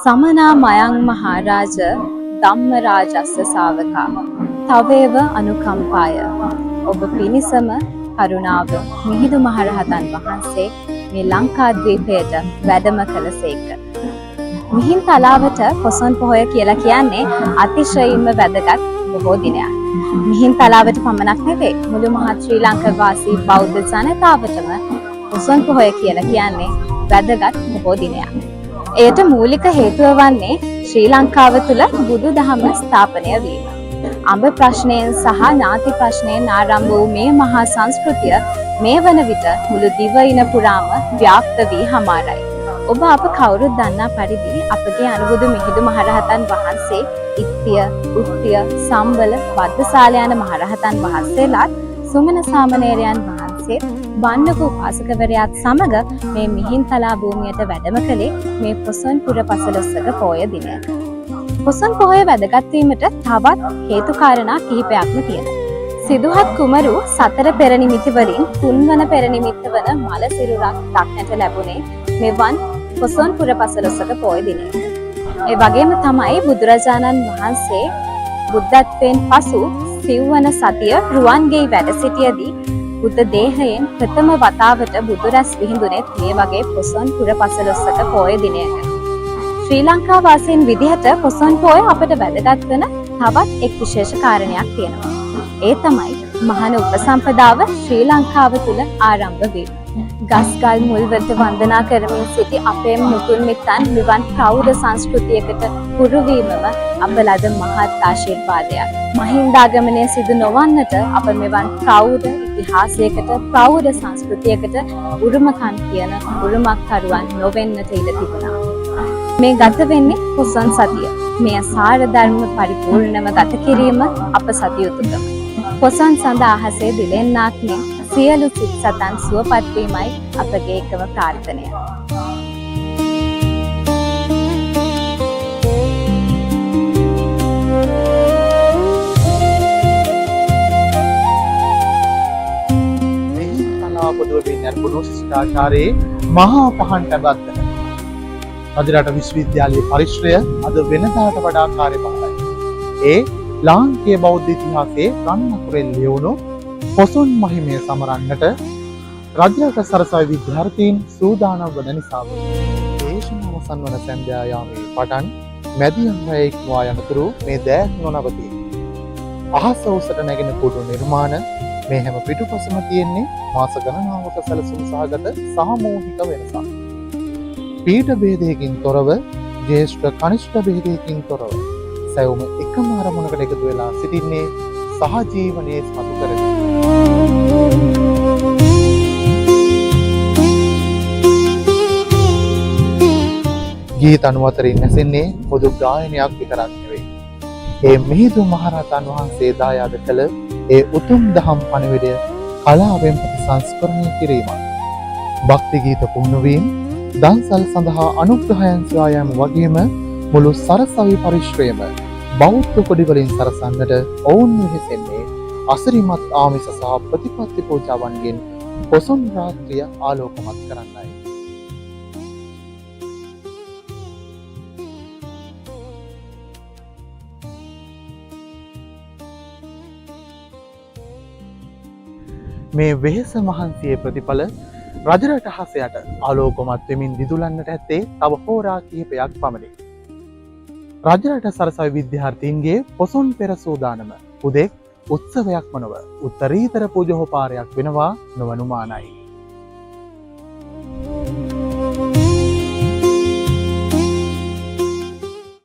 समना मयंग महाराज ධම්මරාජස්ස ශාවකා තවේව අනුකම්පාය ඔබ පිණිසම කරුණාව මිහිඳු මහරහතන් වහන්සේ මේ ලංකාද්වීපයට වැඩම කළසේක. මිහින්තලාවට පොසොන් පොහොය කියලා කියන්නේ අතිශයින්ම වැදගත් බොහෝ දිනයක්. මිහින්තලාවට පමණක් නෙවෙයි මුළු මහත් ශ්‍රී ලංකා වාසී බෞද්ධ ජනතාවටම පොසොන් පොහොය කියලා කියන්නේ වැදගත් බොහෝ දිනයක්. එයට මූලික හේතුව වන්නේ ශ්‍රී ලංකාව තුළ බුදු දහම ස්ථාපනය වීම. අඹ ප්‍රශ්නයෙන් සහ ඥාති ප්‍රශ්නයෙන් ආරම්භ වූ මේ මහා සංස්කෘතිය මේ වන විට මුළු දිවයින පුරාම ව්‍යාප්ත වී හමාරයි. ඔබ අප කවුරුත් දන්නා පරිදි අපගේ අනුබුදු මිහිඳු මහරහතන් වහන්සේ ඉත්තිය, උත්තිය, සම්බල, බද්දසාල යන මහරහතන් වහන්සේලාත් සුමන සාමණේරයන් වහන්සේ බණ්ඩක උපාසකවරයාත් සමග මේ මිහින්තලා භූමියට වැඩම කළේ මේ පොසොන් පුර පසළොස්වක පෝය දිනයක. පොසොන් පොහොය වැදගත් වීමට තවත් හේතු කාරණා කිහිපයක්ම තියෙනවා. සිදුහත් කුමරු සතර පෙර නිමිති වලින් තුන්වන පෙර නිමිත්ත වන මල සිරුරක් දක්නට ලැබුණේ මෙවන් පොසොන් පුර පසළොස්වක පෝය දිනයක. ඒ වගේම තමයි බුදුරජාණන් වහන්සේ බුද්ධත්වයෙන් පසු සිව්වන සතිය රුවන්ගෙයි වැඩ සිටියදී බුද්ධ දේහයෙන් ප්‍රථම වතාවට බුදු රැස් විහිඳුනේත් මේ වගේ පොසොන් පුර පසළොස්වක පෝය දිනයක. ශ්‍රී ලංකා වාසීන් විදිහට පොසොන් පෝය අපට වැදගත් වන තවත් එක් විශේෂ කාරණයක් තියෙනවා. ඒ තමයි මහාන උපසම්පදාව ශ්‍රී ලංකාව තුළ ආරම්භ වීම. ගස්ගල් මුල්වලට වන්දනා කරමින් සිටි අපේ මුතුන් මිත්තන් මෙවන් ප්‍රෞಢ සංස්කෘතියකට හුරු වීමම අප ලද මහත් ආශිර්වාදයක්. මහින්දාගමනය සිදු නොවන්නට අප මෙවන් ප්‍රෞಢ ඉතිහාසයකට ප්‍රෞಢ සංස්කෘතියකට උරුමකම් කියන උරුමකරුවන් නොවෙන්නට ඉඩ තිබුණා. මේ ගත වෙන්නේ පොසොන් සතිය. මේ සාර ධර්ම පරිපූර්ණව ගත කිරීම අප සතු යුතුකම. පොසොන් සඳ අහසේ දිලෙන්නාක් මෙන් සියලු සිත් සතන් සුවපත් වීමයි අපගේ එකම ප්‍රාර්ථනය. මිහින්තලා පොදුවේ නිර්පුණු ශිෂ්ටාචාරයේ මහා පහන් තබද්ද රජරට විශ්වවිද්‍යාලයේ පරිශ්‍රය අද වෙනදාට වඩා කාර්යබහුලයි. ඒ ලාංකීය බෞද්ධ ඉතිහාසයේ රන්නකුරෙන් ලියවුණු පොසොන් මහිමය සමරන්නට රජරට සරසවි විද්‍යාර්ථීන් සූදානම් වන නිසා දේශනාව සම්වන සන්ධ්‍යා යාමේ පටන් මැදියම් රැය ඉක්මවා යනතුරු මේ දෑත් නොනවතී. අහස උසට නැගෙන කුඩු නිර්මාණ මේ හැම පිටුපසම තියෙන්නේ මාස ගණනාවක සැලසුම් සහගත සාමූහික වෙනසක්. පීඨ භේදයකින් තොරව ජේෂ්ඨ කනිෂ්ඨ භේදයකින් තොරව සැවුම එකම අරමුණකට එකතු වෙලා සිටින්නේ සහජීවනයේ සතු කරගෙන. ගීත අනුවතරින් නැසෙන්නේ පොදු ගායනයක් විතරක් නෙවෙයි. ඒ මිහිඳු මහරහතන් වහන්සේ දායාද කළ ඒ උතුම් දහම් පණිවිඩය කලාවෙන් ප්‍රතිසංස්කරණය කිරීමයි. භක්ති ගීත පුහුණුවීම දන්සල් සඳහා අනුග්‍රහයන් සොයා යාම වගේම මුළු සරසවි පරිශ්‍රයම බෞද්ධ කොඩි වලින් සරසන්නට ඔවුන් වෙහෙසෙන්නේ අසිරිමත් ආමිස සහ ප්‍රතිපත්ති පූජාවන්ගෙන් පොසොන් රාත්‍රිය ආලෝකමත් කරන්නයි. මේ වෙහෙස මහන්සියේ ප්‍රතිඵල රජරට හසයට ආලෝකමත් වෙමින් දිදුලන්නට ඇත්තේ තව හෝරා කිහිපයක් පමණි. රජරට සරසවි විද්‍යාර්ථීන්ගේ පොසොන් පෙර සූදානම උදෙක් උත්සවයක්ම නොව උත්තරීතර පූජෝපහාරයක් වෙනවා නොවනුමානයි.